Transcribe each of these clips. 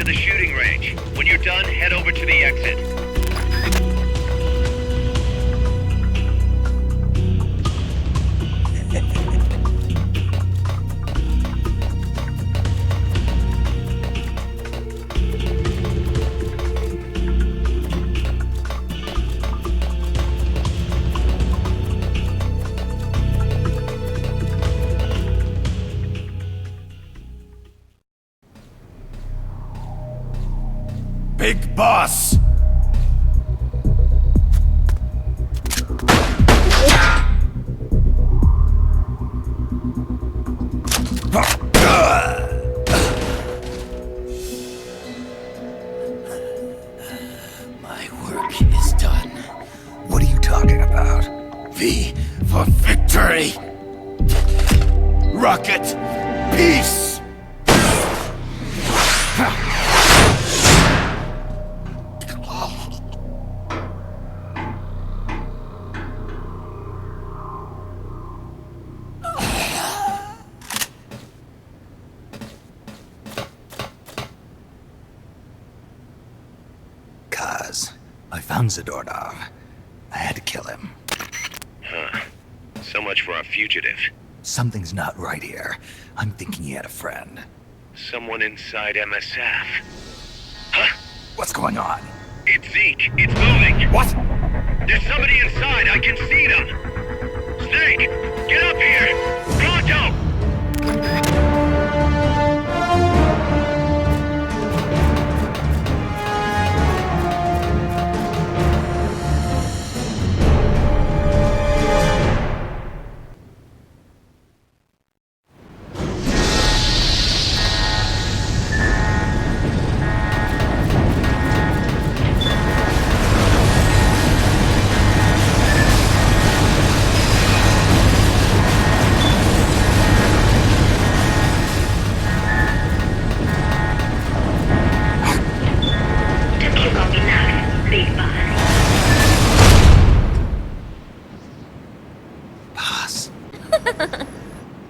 to the shooting range. When you're done, head over to the exit. Big boss! My work is done. What are you talking about? V for victory! Rocket! Peace! I found Zadornov. I had to kill him. Huh. So much for our fugitive. Something's not right here. I'm thinking he had a friend. Someone inside MSF. Huh? What's going on? It's Zeke. It's moving. What? There's somebody inside. I can see them. Snake, get up here. Pronto!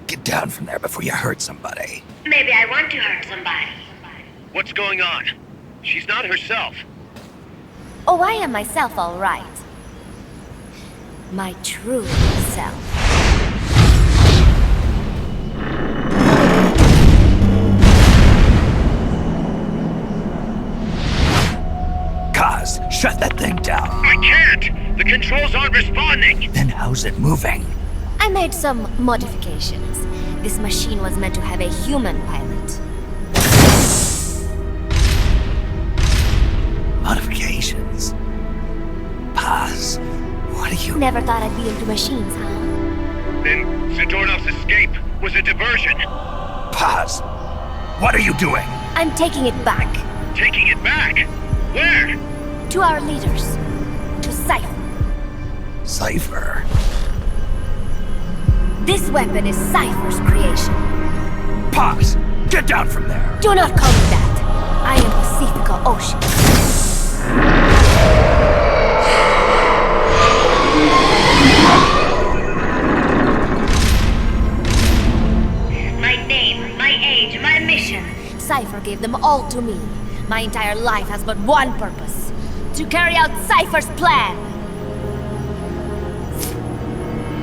Get down from there before you hurt somebody. Maybe I want to hurt somebody. What's going on? She's not herself. Oh, I am myself, all right. My true self. Kaz, shut that thing down. I can't! The controls aren't responding! Then how's it moving? I made some modifications. This machine was meant to have a human pilot. Modifications? Paz, what are you... Never thought I'd be into machines, huh? Then Zadornov's escape was a diversion. Paz, what are you doing? I'm taking it back. Taking it back? Where? To our leaders. To Cypher. Cypher? This weapon is Cypher's creation. Paz, get down from there! Do not call me that. I am Pacifica Ocean. My name, my age, my mission. Cypher gave them all to me. My entire life has but one purpose. To carry out Cypher's plan.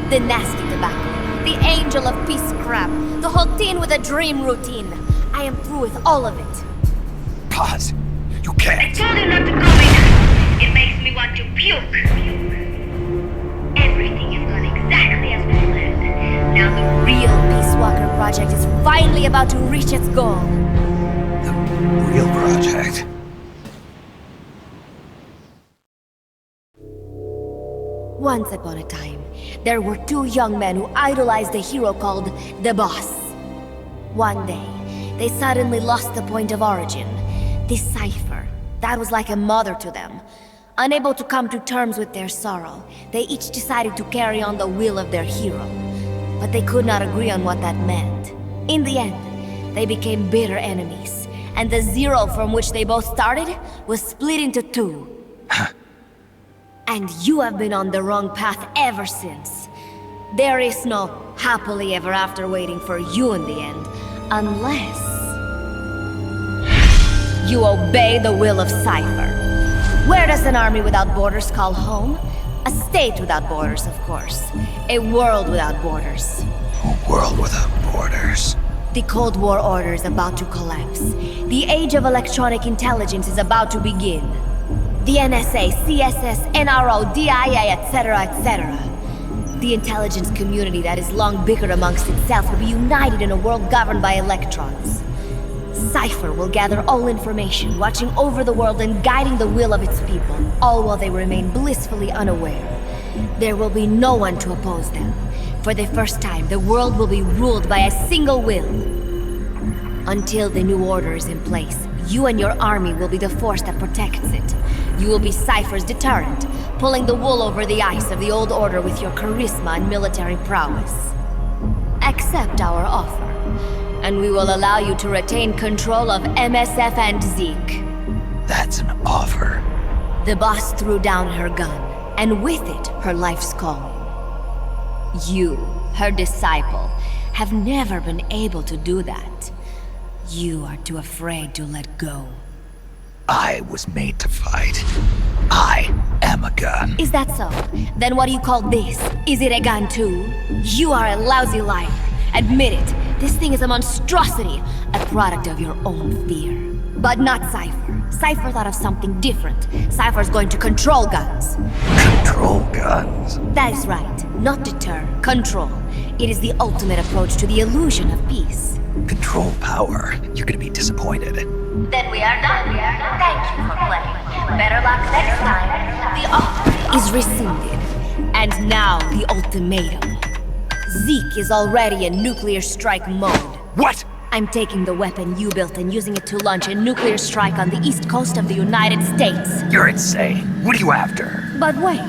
The nasty tobacco. The angel of peace crap. The whole teen with a dream routine. I am through with all of it. Paz, you can't. I told you not to call me that. It makes me want to puke. Everything has gone exactly as planned. Now the real Peace Walker project is finally about to reach its goal. The real project? Once upon a time, there were two young men who idolized a hero called the Boss. One day, they suddenly lost the point of origin. This Cypher, that was like a mother to them. Unable to come to terms with their sorrow, they each decided to carry on the will of their hero. But they could not agree on what that meant. In the end, they became bitter enemies, and the Zero from which they both started was split into two. And you have been on the wrong path ever since. There is no happily ever after waiting for you in the end, unless... You obey the will of Cypher. Where does an army without borders call home? A state without borders, of course. A world without borders. A world without borders. The Cold War order is about to collapse. The age of electronic intelligence is about to begin. The NSA, CSS, NRO, DIA, etc., etc. The intelligence community that has long bickered amongst itself will be united in a world governed by electrons. Cypher will gather all information, watching over the world and guiding the will of its people, all while they remain blissfully unaware. There will be no one to oppose them. For the first time, the world will be ruled by a single will. Until the new order is in place, you and your army will be the force that protects it. You will be Cypher's deterrent, pulling the wool over the eyes of the old order with your charisma and military prowess. Accept our offer, and we will allow you to retain control of MSF and Zeke. That's an offer. The boss threw down her gun, and with it, her life's calling. You, her disciple, have never been able to do that. You are too afraid to let go. I was made to fight. I am a gun. Is that so? Then what do you call this? Is it a gun too? You are a lousy liar. Admit it. This thing is a monstrosity, a product of your own fear. But not Cypher. Cypher thought of something different. Cypher's going to control guns. Control guns. That is right. Not deter, control. It is the ultimate approach to the illusion of peace. Control power. You're gonna be disappointed. Then we are done. Thank you for playing. Better luck next time. The offer is rescinded. And now the ultimatum. Zeke is already in nuclear strike mode. What? I'm taking the weapon you built and using it to launch a nuclear strike on the east coast of the United States. You're insane. What are you after? But wait,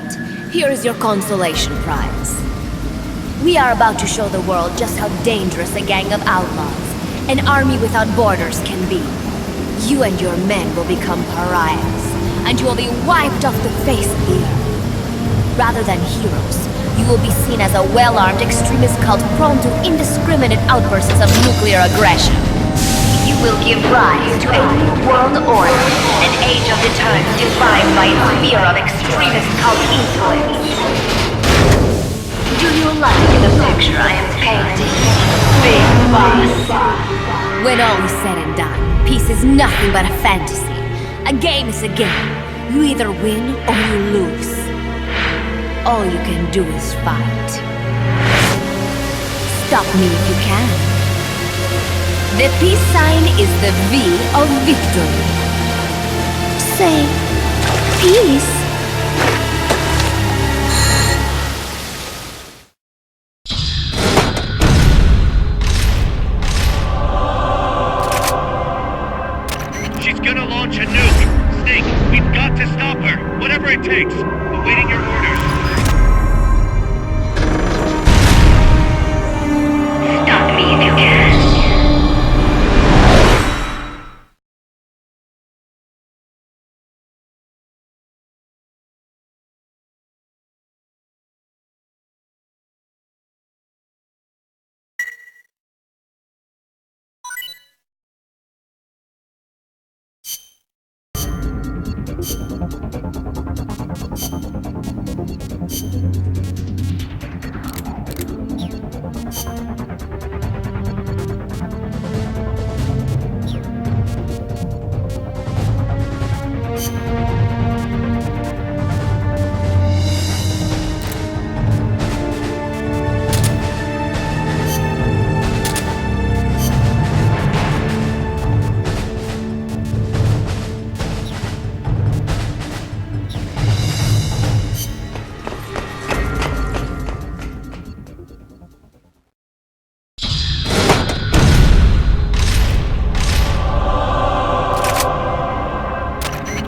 here is your consolation prize. We are about to show the world just how dangerous a gang of outlaws, an army without borders, can be. You and your men will become pariahs, and you will be wiped off the face of the earth. Rather than heroes, you will be seen as a well-armed extremist cult prone to indiscriminate outbursts of nuclear aggression. You will give rise to a new world order, an age of deterrence defined by its fear of extremist cult influence. Do you like the picture I am painting, Big Boss? When all is said and done, peace is nothing but a fantasy. A game is a game. You either win or you lose. All you can do is fight. Stop me if you can. The peace sign is the V of victory. Say, peace. She's gonna launch a nuke. Snake, we've got to stop her. Whatever it takes. Awaiting your orders. Stop me if you can.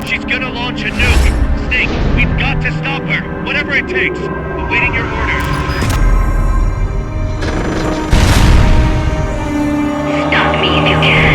She's gonna launch a nuke. Snake, we've got to stop her. Whatever it takes. Awaiting your orders. Stop me if you can.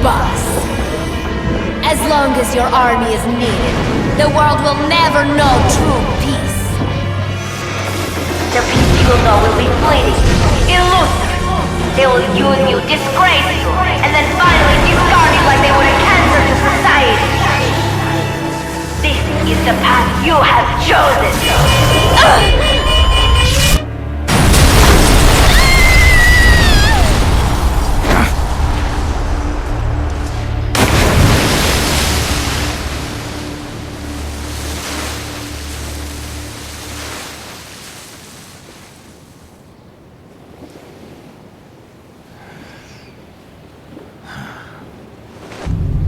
boss. As long as your army is needed, the world will never know true peace. The peace you will know will be fleeting, elusive. They will use you, disgrace you, and then finally discard you like they were a cancer to society. This is the path you have chosen.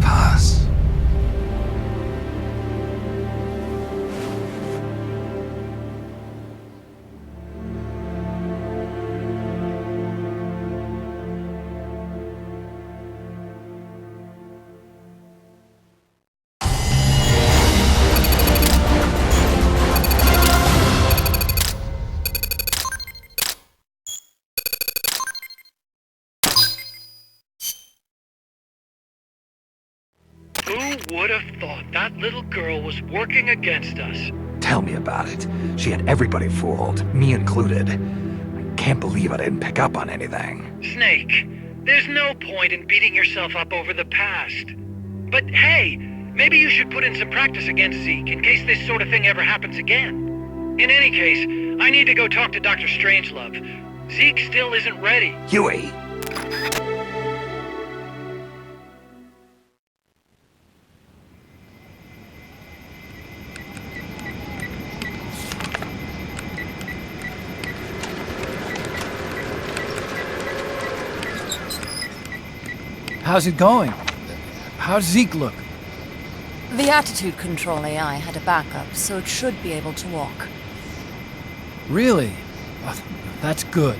Paz. Who would have thought that little girl was working against us? Tell me about it. She had everybody fooled, me included. I can't believe I didn't pick up on anything. Snake, there's no point in beating yourself up over the past. But hey, maybe you should put in some practice against Zeke in case this sort of thing ever happens again. In any case, I need to go talk to Dr. Strangelove. Zeke still isn't ready. Huey! How's it going? How's Zeke look? The attitude control AI had a backup, so it should be able to walk. Really? Oh, that's good.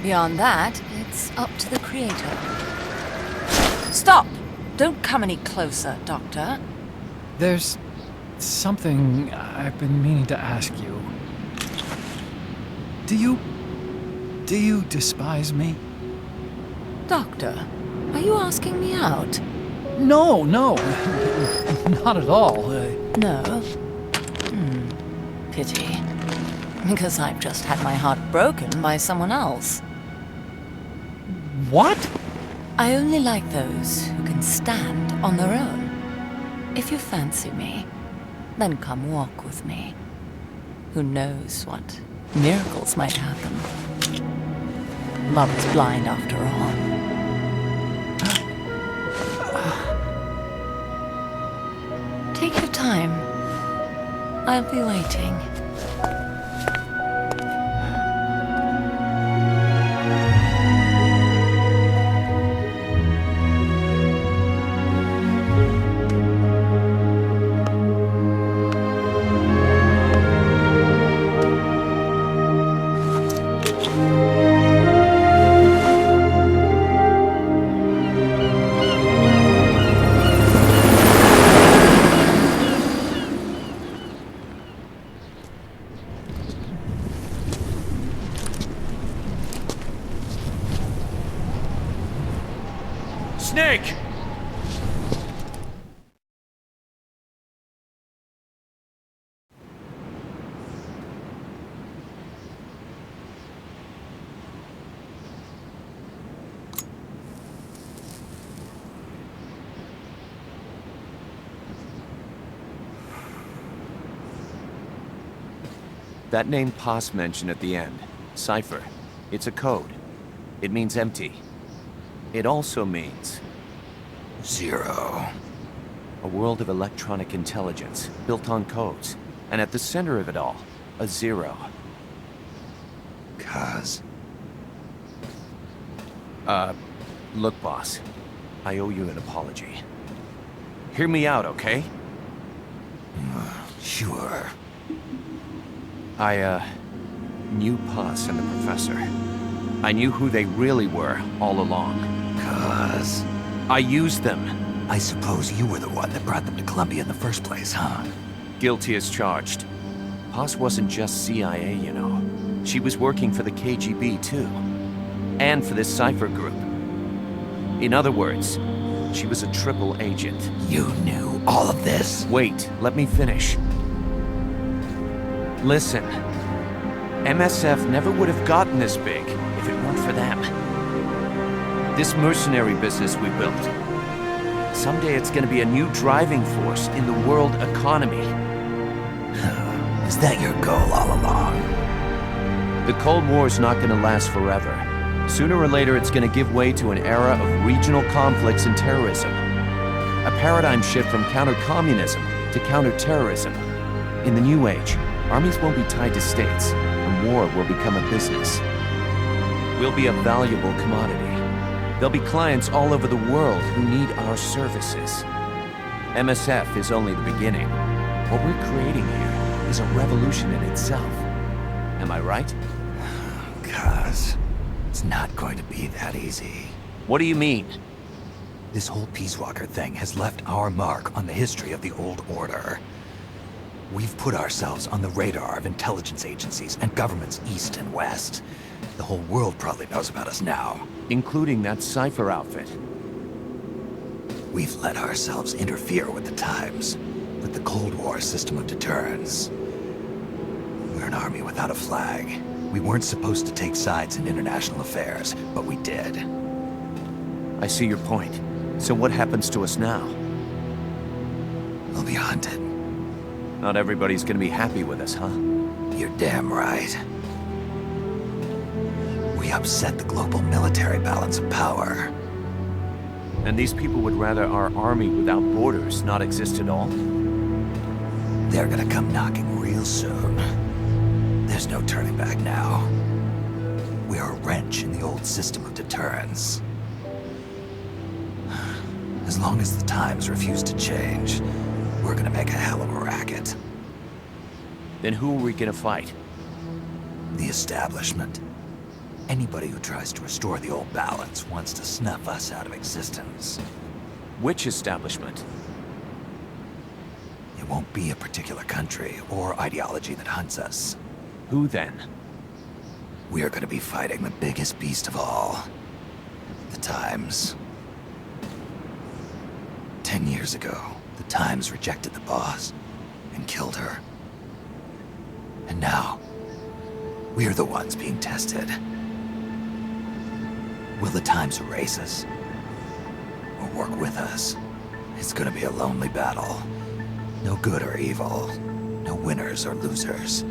Beyond that, it's up to the creator. Stop! Don't come any closer, Doctor. There's something I've been meaning to ask you. Do you despise me? Doctor, are you asking me out? No, not at all. No? Pity. Because I've just had my heart broken by someone else. What? I only like those who can stand on their own. If you fancy me, then come walk with me. Who knows what miracles might happen. Love is blind after all. Take your time. I'll be waiting. Snake! That name Paz mentioned at the end, Cipher, it's a code. It means empty. It also means... Zero. a world of electronic intelligence, built on codes. And at the center of it all, a zero. Cuz. Look, boss. I owe you an apology. Hear me out, okay? Sure. I knew Paz and the professor. I knew who they really were all along. Cuz. I used them. I suppose you were the one that brought them to Columbia in the first place, huh? Guilty as charged. Paz wasn't just CIA, you know. She was working for the KGB, too. And for this Cipher group. In other words, she was a triple agent. You knew all of this? Wait, let me finish. Listen, MSF never would have gotten this big if it weren't for them. This mercenary business we built, someday it's gonna be a new driving force in the world economy. Is that your goal all along? The Cold War's not gonna last forever. Sooner or later, it's gonna give way to an era of regional conflicts and terrorism. A paradigm shift from counter-communism to counter-terrorism. In the new age, armies won't be tied to states, and war will become a business. We'll be a valuable commodity. There'll be clients all over the world who need our services. MSF is only the beginning. What we're creating here is a revolution in itself. Am I right? Cuz, it's not going to be that easy. What do you mean? This whole Peace Walker thing has left our mark on the history of the Old Order. We've put ourselves on the radar of intelligence agencies and governments east and west. The whole world probably knows about us now. Including that Cypher outfit. We've let ourselves interfere with the times, with the Cold War system of deterrence. We're an army without a flag. We weren't supposed to take sides in international affairs, but we did. I see your point. So what happens to us now? We'll be hunted. Not everybody's gonna be happy with us, huh? You're damn right. We upset the global military balance of power. And these people would rather our army without borders not exist at all? They're gonna come knocking real soon. There's no turning back now. We're a wrench in the old system of deterrence. As long as the times refuse to change, we're gonna make a hell of a racket. Then who are we gonna fight? The establishment. Anybody who tries to restore the old balance wants to snuff us out of existence. Which establishment? It won't be a particular country or ideology that hunts us. Who then? We are gonna be fighting the biggest beast of all. The Times. 10 years ago, the Times rejected the boss and killed her. And now, we're the ones being tested. Will the Times erase us? Or work with us? It's gonna be a lonely battle. No good or evil. No winners or losers.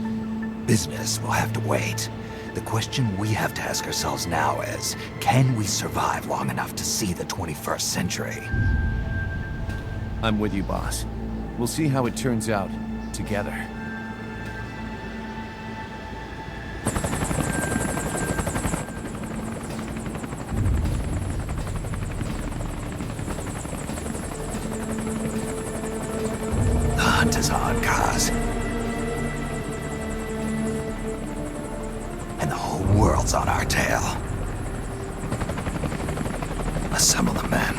Business will have to wait. The question we have to ask ourselves now is, can we survive long enough to see the 21st century? I'm with you, boss. We'll see how it turns out together. The hunt is on, Kaz. And the whole world's on our tail. Assemble the men.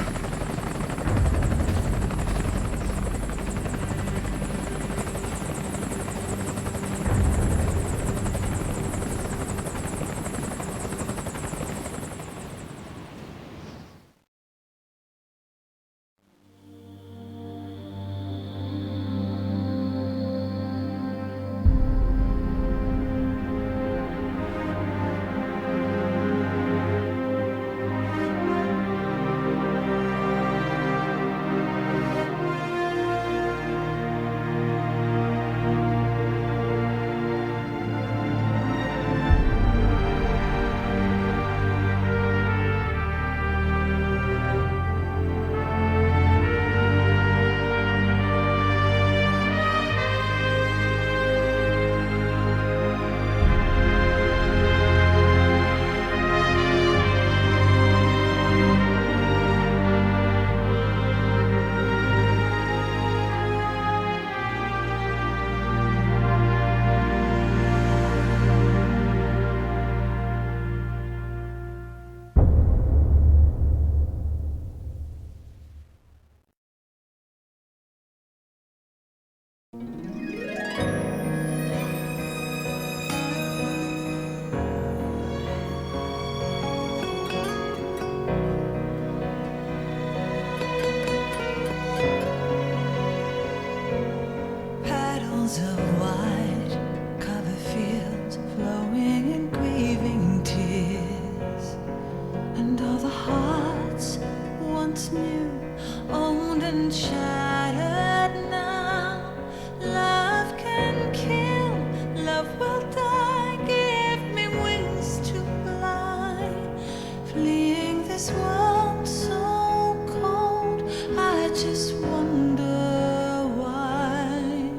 this world so cold? I just wonder why.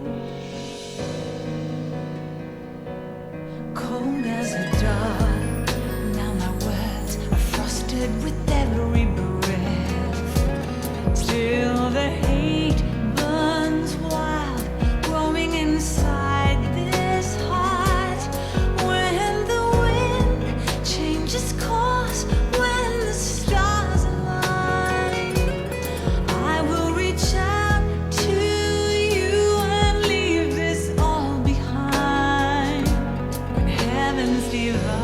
Cold as a dog, now my words are frosted with every breath. Still the hate burns wild, growing inside this heart. When the wind changes course, when the stars align, I will reach out to you and leave this all behind. When heavens divide.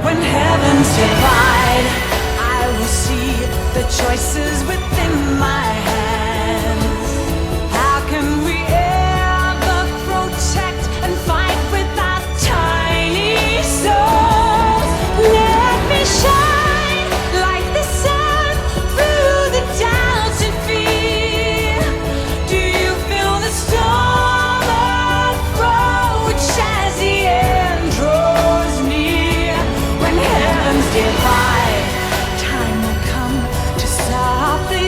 When heavens divide, I will see the choices within my hands. How can we ever protect and fight with our tiny souls? Let me shine like the sun through the doubts and fear. Do you feel the storm approach as the end draws near? When heavens divide, time will come to softly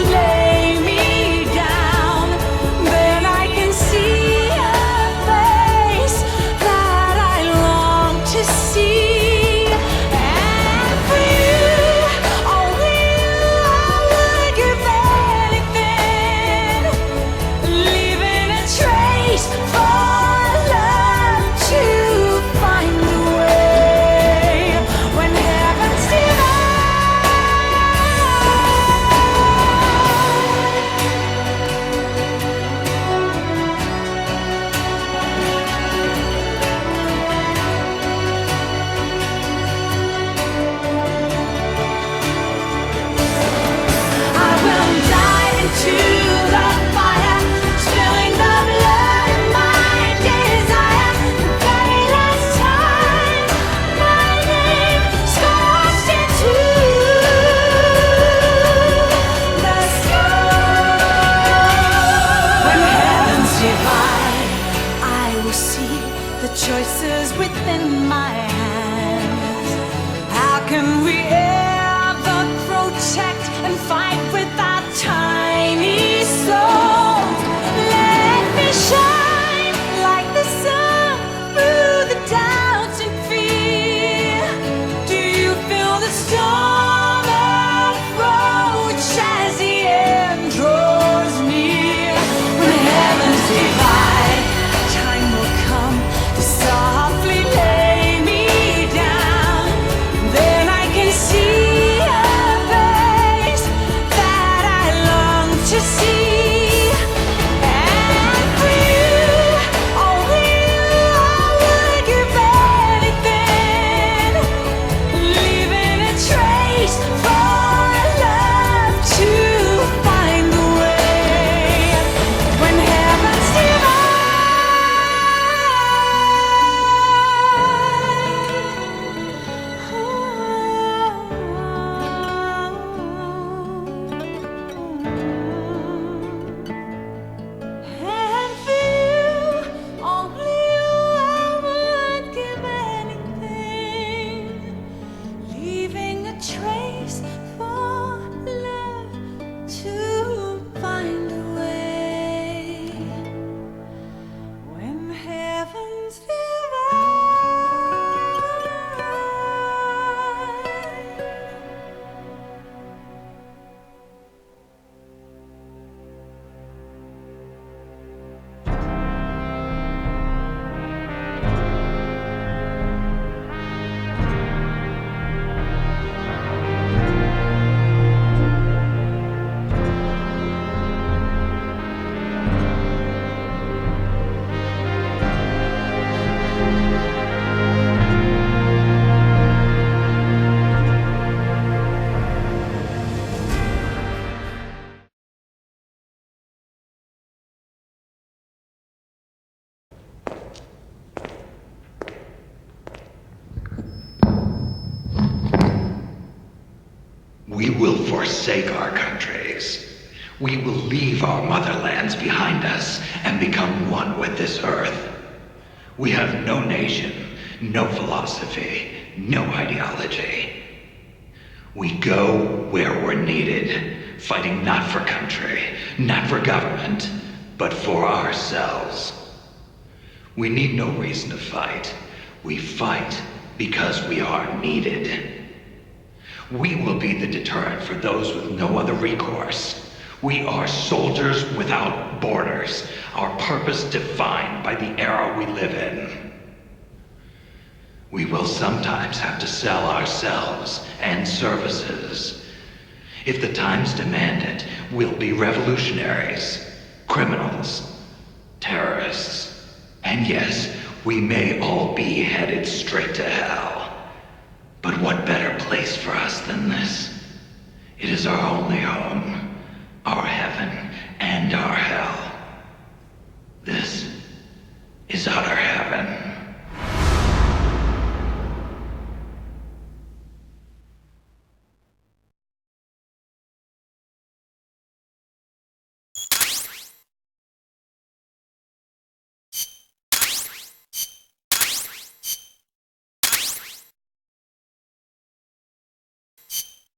We will forsake our countries. We will leave our motherlands behind us and become one with this earth. We have no nation, no philosophy, no ideology. We go where we're needed, fighting not for country, not for government, but for ourselves. We need no reason to fight. We fight because we are needed. We will be the deterrent for those with no other recourse. We are soldiers without borders, our purpose defined by the era we live in. We will sometimes have to sell ourselves and services. If the times demand it, we'll be revolutionaries, criminals, terrorists, and yes, we may all be headed straight to hell. But what better place for us than this? It is our only home, our heaven, and our hell.